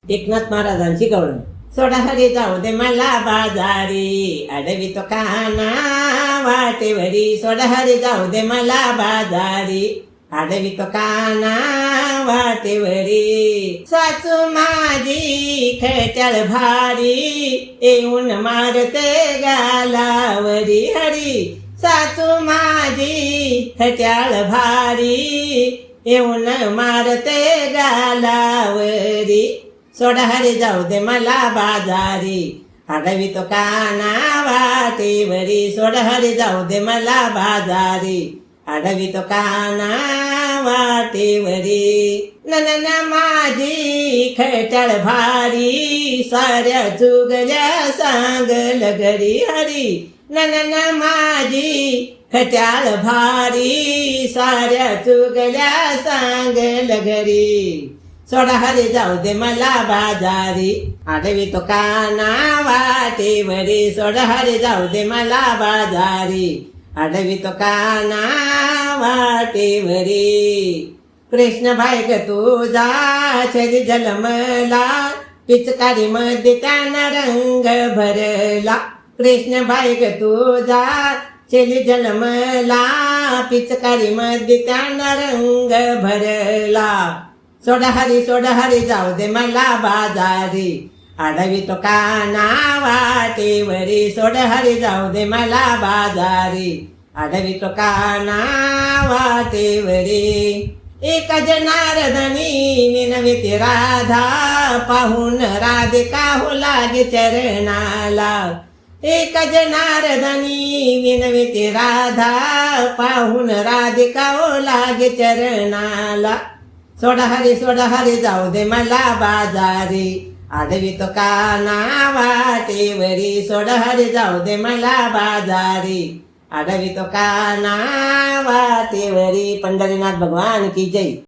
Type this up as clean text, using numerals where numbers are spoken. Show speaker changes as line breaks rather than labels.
एकनाथ महाराजांची गवळण. सोडा हरी जाऊ दे मला बाजारी, अडवी तो काना वाटेवरी. सोडा हरी जाऊ दे मला बाजारी, अडवी तो काना वाटेवरी. सासू माझी खट्याळ भारी, येऊन मारते गालावरी. हरी सासू माझी खट्याळ भारी, येऊन मारते गालावरी. सोडा हरी जाऊ दे मला बाजारी, अडवी तो काना वाटेवरी. सोडा हरी जाऊ दे मला बाजारी, अडवी तो काना वाटेवरी. ननन माझी खट्याळ भारी, साऱ्या चुगल्या सांगल घरी. हरी ननन माझी खट्याळ भारी, साऱ्या चुगल्या सांगल घरी. सोडा हरी जाऊ दे मला बाजारी, अडवी तो काना वाटेवरी. सोडा हरी जाऊ दे मला बाजारी, अडवी तो काना वाटेवरी. कृष्ण भाई ग तुझा छरी जलमला, पिचकारी मध्ये त्यानं रंग भरला. कृष्ण भाई ग तुझा छरी जलमला, पिचकारी मध्ये त्यानं रंग भरला. सोडा हरी जाऊ दे मला बाजारी, अडवी तो काना वाटेवरी. सोडा हरी जाऊ दे मला बाजारी, अडवी तो काना वाटेवरी. एका जनार्दनी विनविते राधा, पाहून राधिका हो लागे चरणाला. एका जनार्दनी विनविते राधा, पाहून राधिका हो लागे चरणाला. सोडा हरी जाऊ दे मला बाजारी, अडवी तो काना वाटेवरी. सोडा हरी जाऊ दे मला बाजारी, अडवी तो काना वाटेवरी. पंढरीनाथ भगवान की जय.